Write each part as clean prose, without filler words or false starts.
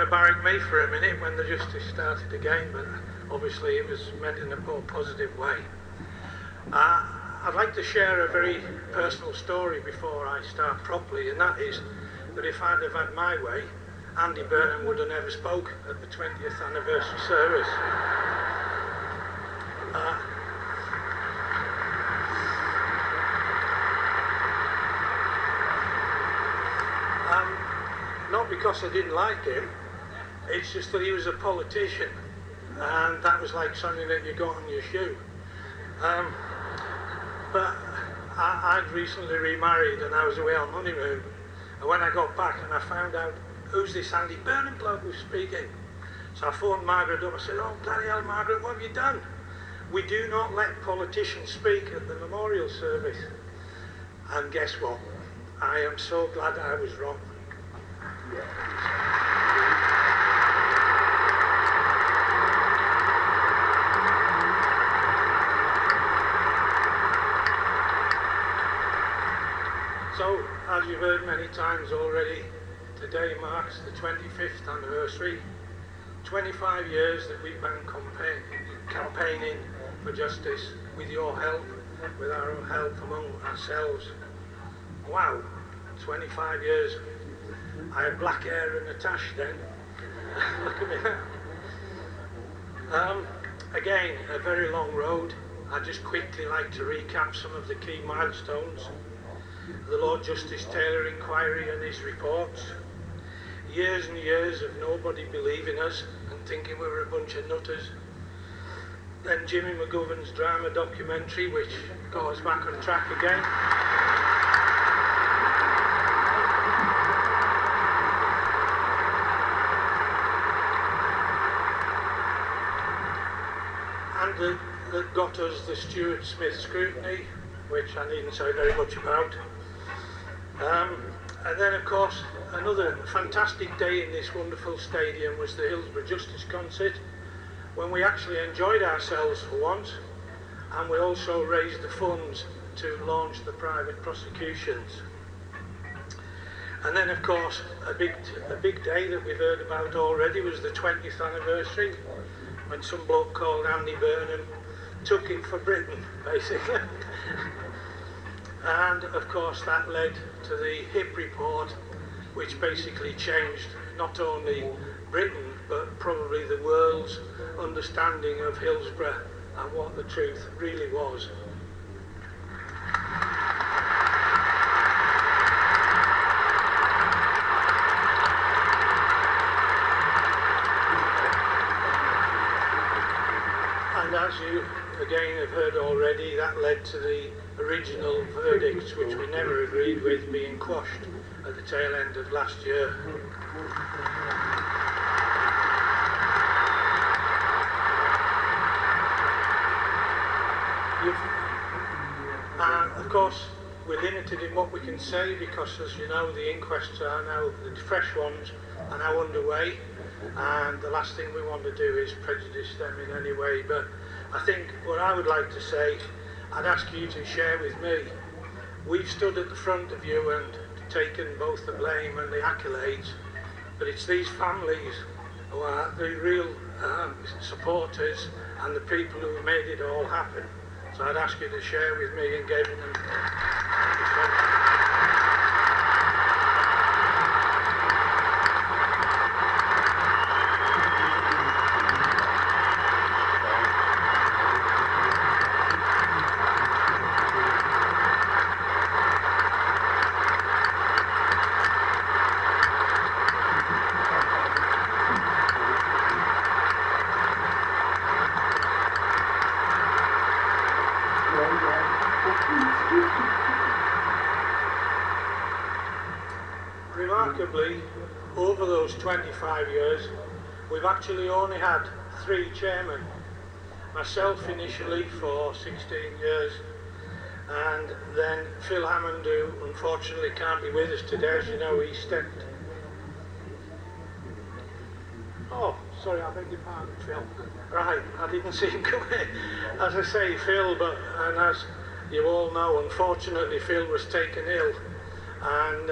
to barrack me for a minute when the justice started again, but obviously it was meant in a more positive way. I'd like to share a very personal story before I start properly, and that is that if I'd have had my way, Andy Burnham would have never spoke at the 20th anniversary service. Not because I didn't like him, it's just that he was a politician, and that was like something that you got on your shoe. But I'd recently remarried and I was away on honeymoon, and when I got back and I found out who's this Andy Burnham bloke who's speaking, so I phoned Margaret up. I said, "Oh bloody hell, Margaret, what have you done? We do not let politicians speak at the memorial service." And guess what? I am so glad I was wrong. So, as you've heard many times already, today marks the 25th anniversary, 25 years that we've been campaigning for justice with your help, with our own help among ourselves. Wow, 25 years. I had black hair and a tash then. Look at me now. Again, a very long road. I'd just quickly like to recap some of the key milestones. The Lord Justice Taylor inquiry and his reports. Years and years of nobody believing us and thinking we were a bunch of nutters. Then Jimmy McGovern's drama documentary, which got us back on track again. And that got us the Stuart Smith scrutiny, which I needn't say very much about. And then, of course, another fantastic day in this wonderful stadium was the Hillsborough Justice Concert, when we actually enjoyed ourselves for once, and we also raised the funds to launch the private prosecutions. And then, of course, a big day that we've heard about already was the 20th anniversary, when some bloke called Andy Burnham took it for Britain, basically. And of course that led to the HIP report, which basically changed not only Britain but probably the world's understanding of Hillsborough and what the truth really was. And as you again have heard already, that led to the original verdicts, which we never agreed with, being quashed at the tail end of last year. And of course, we're limited in what we can say because, as you know, the inquests are now, the fresh ones are now underway, and the last thing we want to do is prejudice them in any way. But I think what I would like to say, I'd ask you to share with me. We've stood at the front of you and taken both the blame and the accolades, but it's these families who are the real supporters and the people who have made it all happen. So I'd ask you to share with me in giving them Remarkably, over those 25 years, we've actually only had 3 chairmen. Myself initially for 16 years, and then Phil Hammond, who unfortunately can't be with us today. As you know, he stepped. Oh, sorry, I beg your pardon, Phil. Right, I didn't see him come in. As I say, Phil, and as you all know, unfortunately Phil was taken ill and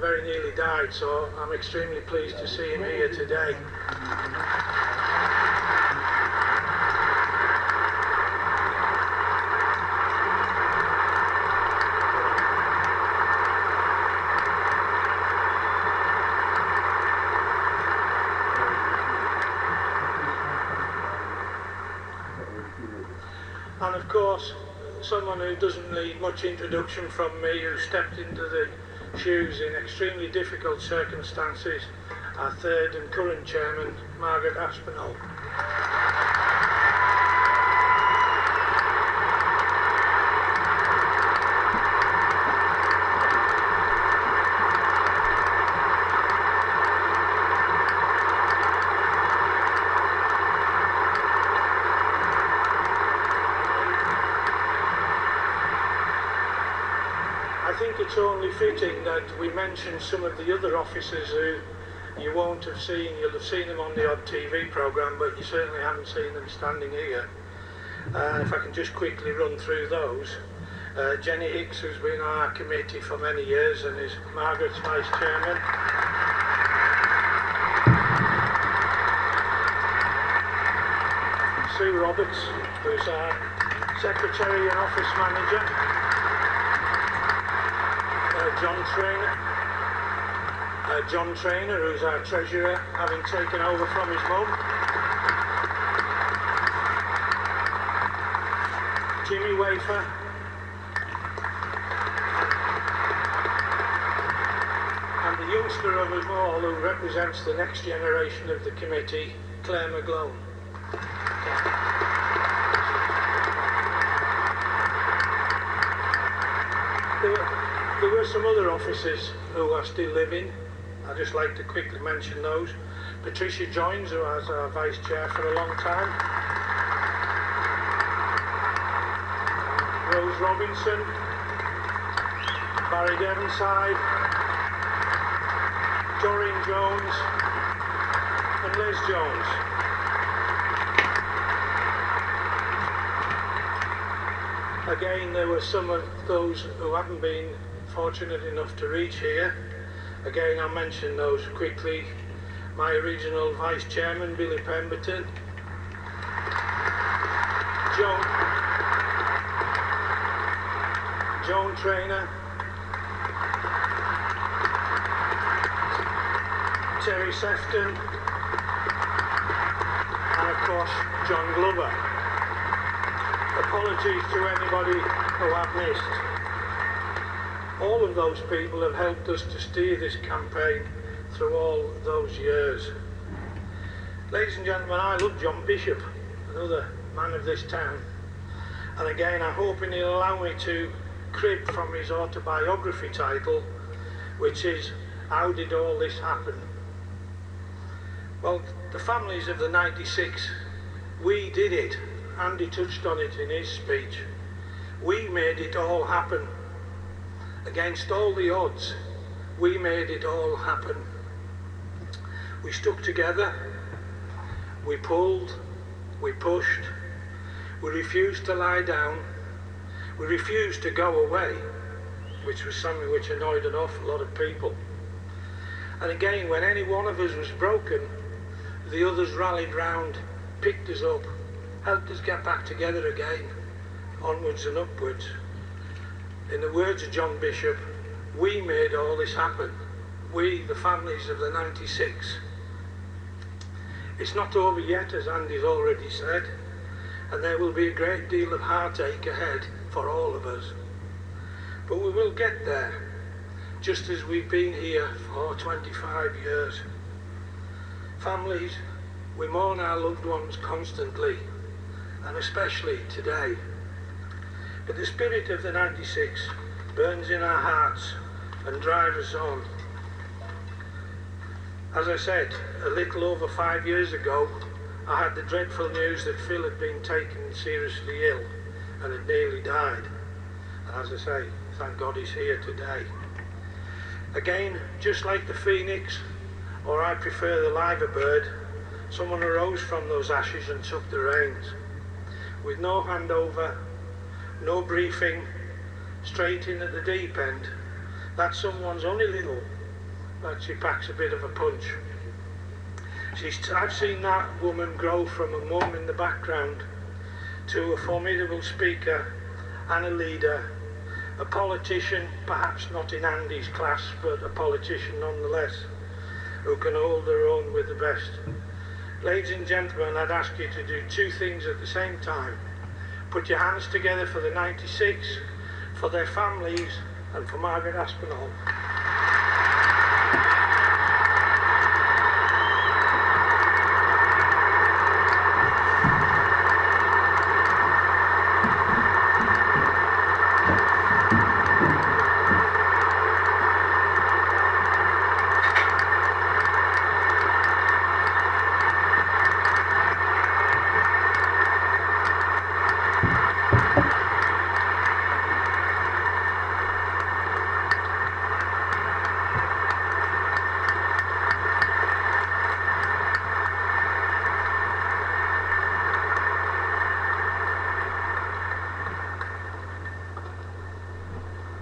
very nearly died, so I'm extremely pleased to see him here today. And of course, someone who doesn't need much introduction from me, who stepped into the shoes in extremely difficult circumstances, our third and current chairman, Margaret Aspinall. I think it's only fitting that we mention some of the other officers who you won't have seen. You'll have seen them on the odd TV programme, but you certainly haven't seen them standing here. If I can just quickly run through those. Jenny Hicks, who's been on our committee for many years and is Margaret's vice chairman. Sue Roberts, who's our secretary and office manager. John Trainer, who's our treasurer, having taken over from his mum. Jimmy Wafer. And the youngster of us all, who represents the next generation of the committee, Claire McGlone. There were some other officers who are still living. I'd just like to quickly mention those. Patricia Joins, who was our vice chair for a long time. Rose Robinson. Barry Devonside. Doreen Jones. And Liz Jones. Again, there were some of those who haven't been fortunate enough to reach here. Again, I'll mention those quickly. My original vice chairman, Billy Pemberton. Joan Trainer. Terry Sefton. And of course, John Glover. Apologies to anybody who I've missed. All of those people have helped us to steer this campaign through all those years. Ladies and gentlemen, I love John Bishop, another man of this town. And again, I'm hoping he'll allow me to crib from his autobiography title, which is, How Did All This Happen? Well, the families of the 96, we did it. Andy touched on it in his speech. We made it all happen. Against all the odds, we made it all happen. We stuck together, we pulled, we pushed, we refused to lie down, we refused to go away, which was something which annoyed an awful lot of people. And again, when any one of us was broken, the others rallied round, picked us up, helped us get back together again, onwards and upwards. In the words of John Bishop, we made all this happen. We, the families of the 96. It's not over yet, as Andy's already said, and there will be a great deal of heartache ahead for all of us. But we will get there, just as we've been here for 25 years. Families, we mourn our loved ones constantly, and especially today. But the spirit of the 96 burns in our hearts and drives us on. As I said, a little over 5 years ago, I had the dreadful news that Phil had been taken seriously ill and had nearly died. And as I say, thank God he's here today. Again, just like the phoenix, or I prefer the liver bird, someone arose from those ashes and took the reins. With no handover, no briefing, straight in at the deep end. that someone's only little, that she packs a bit of a punch. I've seen that woman grow from a mum in the background to a formidable speaker and a leader, a politician, perhaps not in Andy's class, but a politician nonetheless, who can hold her own with the best. Ladies and gentlemen, I'd ask you to do two things at the same time. Put your hands together for the 96, for their families, and for Margaret Aspinall.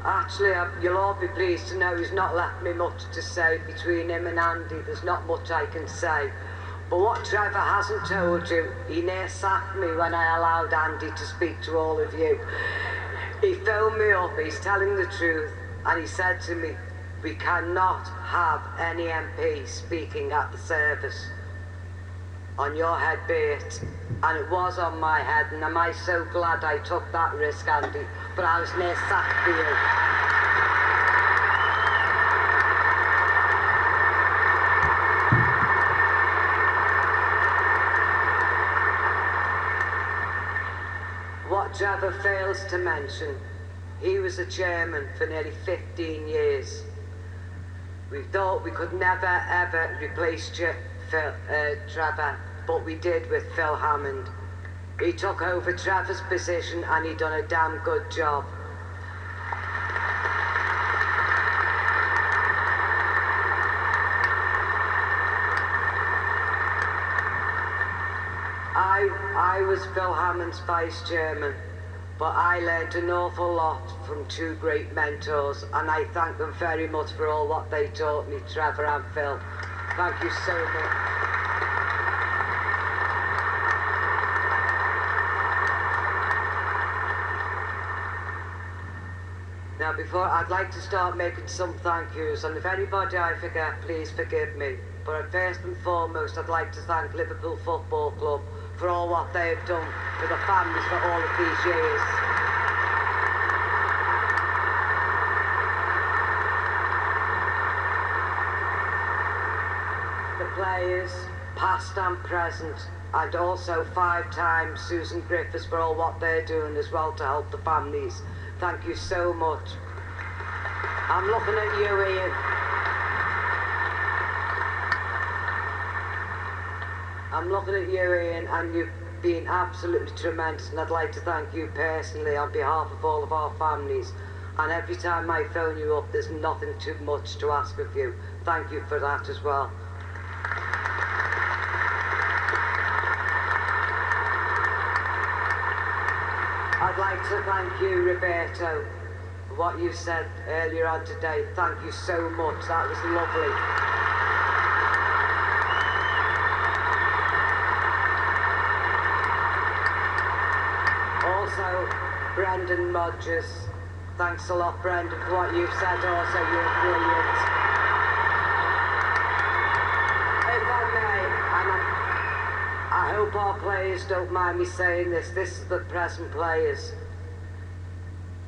Actually, you'll all be pleased to know he's not left me much to say. Between him and Andy, there's not much I can say. But what Trevor hasn't told you, he near sacked me when I allowed Andy to speak to all of you. He phoned me up, he's telling the truth, and he said to me, we cannot have any MP speaking at the service. On your head be it. And it was on my head, and am I so glad I took that risk, Andy, but I was near sacked for you. What Trevor fails to mention, he was a chairman for nearly 15 years. We thought we could never ever replace Trevor, but we did with Phil Hammond. He took over Trevor's position and he done a damn good job. I was Phil Hammond's vice chairman, but I learned an awful lot from two great mentors, and I thank them very much for all what they taught me, Trevor and Phil. Thank you so much. Now, I'd like to start making some thank yous, and if anybody I forget, please forgive me. But first and foremost, I'd like to thank Liverpool Football Club for all what they have done for the families for all of these years. The players, past and present, and also 5 times Susan Griffiths for all what they're doing as well to help the families. Thank you so much. I'm looking at you, Ian. I'm looking at you, Ian, and you've been absolutely tremendous, and I'd like to thank you personally on behalf of all of our families. And every time I phone you up, there's nothing too much to ask of you. Thank you for that as well. I'd like to thank you, Roberto, for what you said earlier on today. Thank you so much. That was lovely. Also, Brendan Rogers. Thanks a lot, Brendan, for what you've said also. You're brilliant. If I may, and I hope our players don't mind me saying this. This is the present players.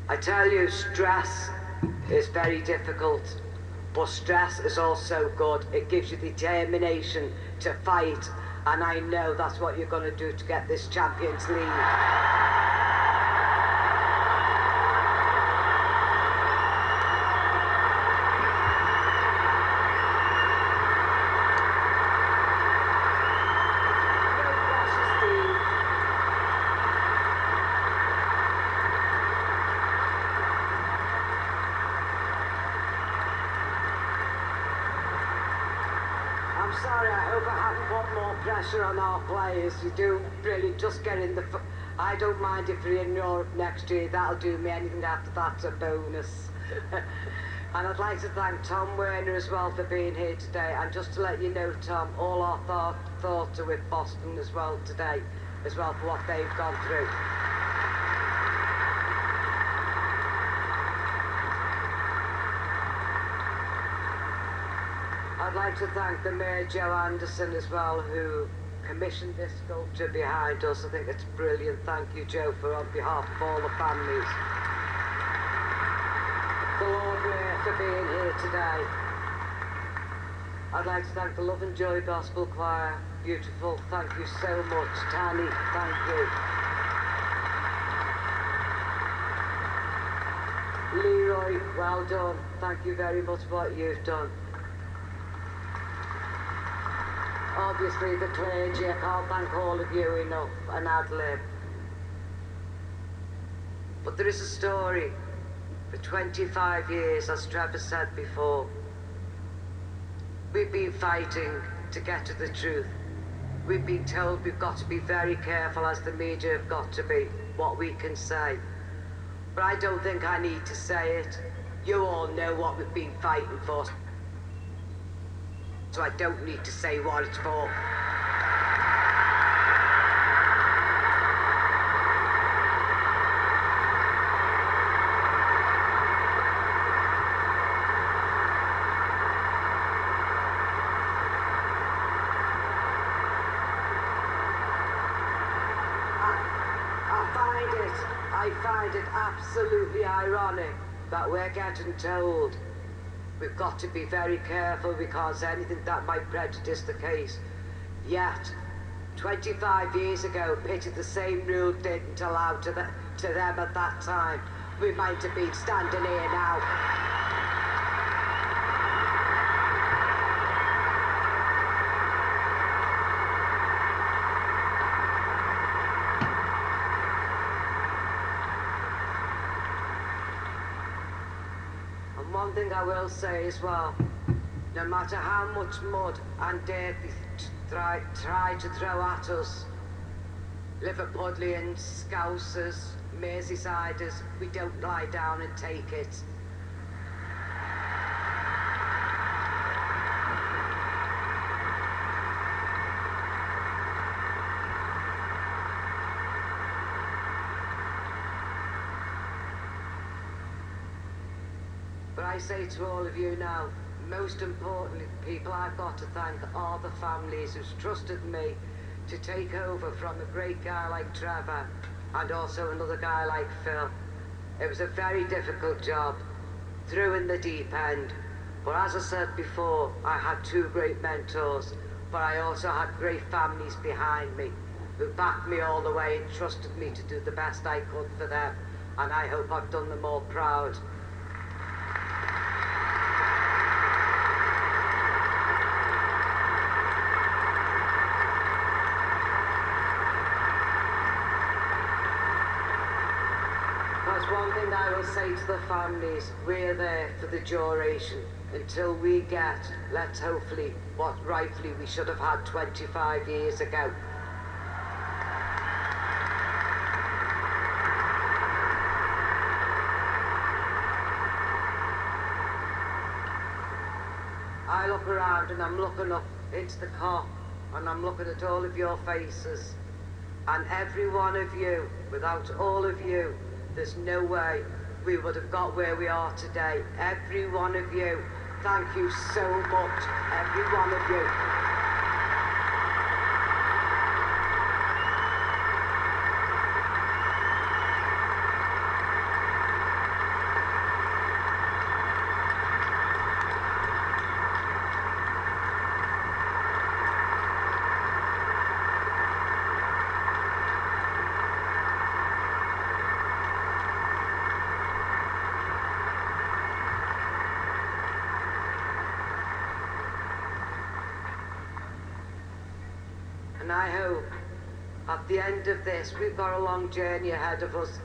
I tell you, stress is very difficult, but stress is also good. It gives you determination to fight, and I know that's what you're going to do to get this Champions League. I'm sorry, I hope I haven't put more pressure on our players. You do really just get in the... I don't mind if you're in Europe next year, that'll do me. Anything after that's a bonus. And I'd like to thank Tom Werner as well for being here today. And just to let you know, Tom, all our thoughts are with Boston as well today, as well for what they've gone through. I'd like to thank the Mayor, Joe Anderson, as well, who commissioned this sculpture behind us. I think it's brilliant. Thank you, Joe, on behalf of all the families. The Lord Mayor for being here today. I'd like to thank the Love and Joy Gospel Choir. Beautiful. Thank you so much. Tanny, thank you. Leroy, well done. Thank you very much for what you've done. Obviously the clergy, I can't thank all of you enough, and ad-lib. But there is a story. For 25 years, as Trevor said before, we've been fighting to get to the truth. We've been told we've got to be very careful, as the media have got to be, what we can say. But I don't think I need to say it. You all know what we've been fighting for. So I don't need to say what it's for. I find it absolutely ironic that we're getting told we've got to be very careful because anything that might prejudice the case. Yet, 25 years ago, pity the same rule didn't allow to them at that time. We might have been standing here now. One thing I will say as well, no matter how much mud and dirt they try to throw at us, Liverpudlians, Scousers, Merseysiders, we don't lie down and take it. But I say to all of you now, most importantly, people I've got to thank are the families who's trusted me to take over from a great guy like Trevor and also another guy like Phil. It was a very difficult job, through in the deep end. But as I said before, I had two great mentors, but I also had great families behind me who backed me all the way and trusted me to do the best I could for them. And I hope I've done them all proud. One thing I will say to the families, we're there for the duration until we get, let's hopefully, what rightfully we should have had 25 years ago. I look around and I'm looking up into the car and I'm looking at all of your faces, and every one of you, without all of you, there's no way we would have got where we are today. Every one of you, thank you so much, every one of you. And I hope at the end of this, we've got a long journey ahead of us.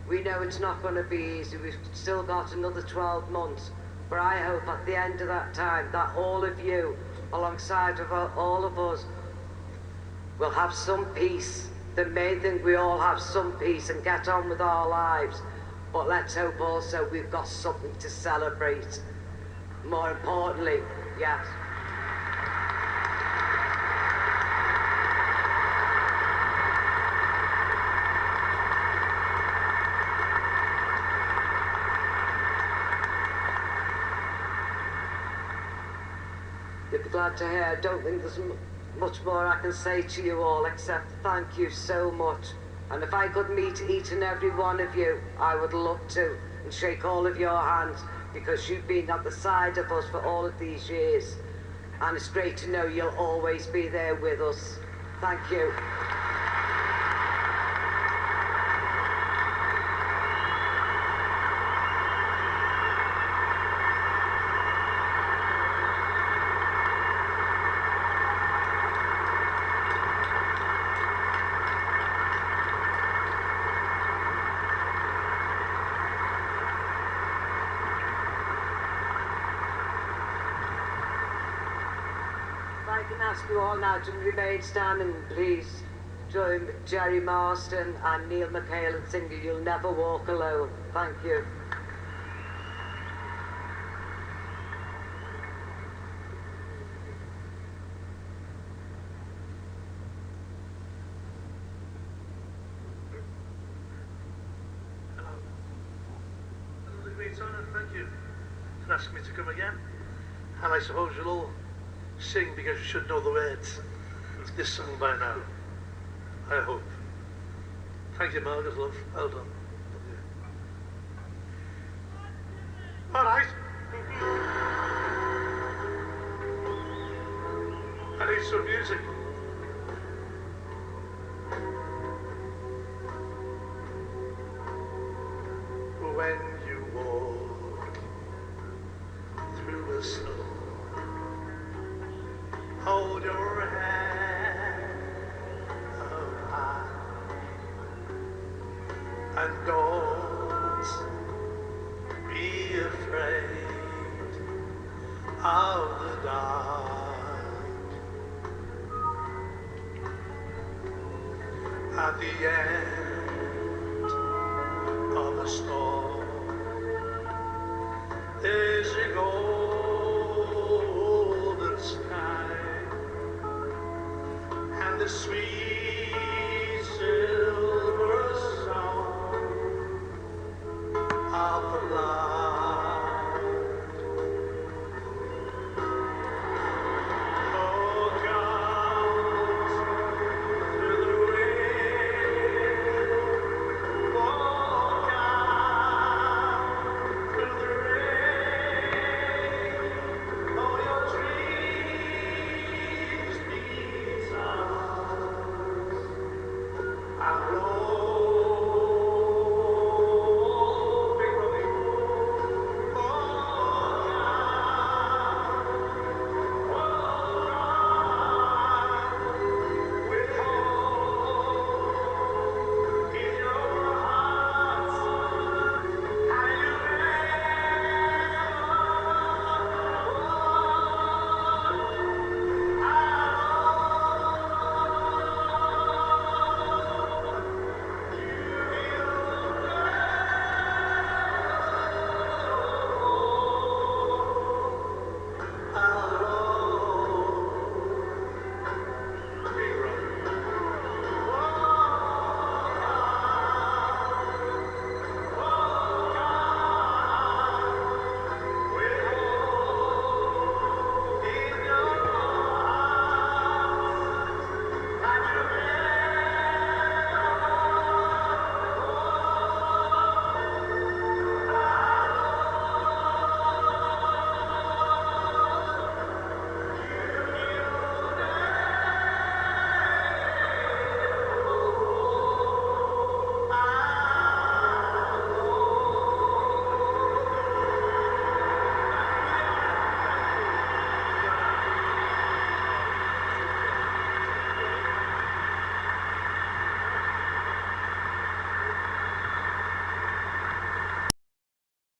We know it's not going to be easy. We've still got another 12 months. But I hope at the end of that time that all of you, alongside of all of us, will have some peace. The main thing, we all have some peace and get on with our lives. But let's hope also we've got something to celebrate. More importantly, yes. You'll be glad to hear. I don't think there's much more I can say to you all except thank you so much. And if I could meet each and every one of you, I would love to, and shake all of your hands, because you've been at the side of us for all of these years. And it's great to know you'll always be there with us. Thank you. I can ask you all now to remain standing, please. Join with Jerry Marston and Neil McHale and singing You'll Never Walk Alone. Thank you. Thank you for asking me to come again. And I suppose you'll all sing because you should know the words to this song by now. I hope. Thank you, Margaret, love. Well done. All right. I need some music. When you walk through the snow, hold your head up high and don't be afraid of the dark. At the end of a storm, there's a golden sky and the sweet silver song of the light.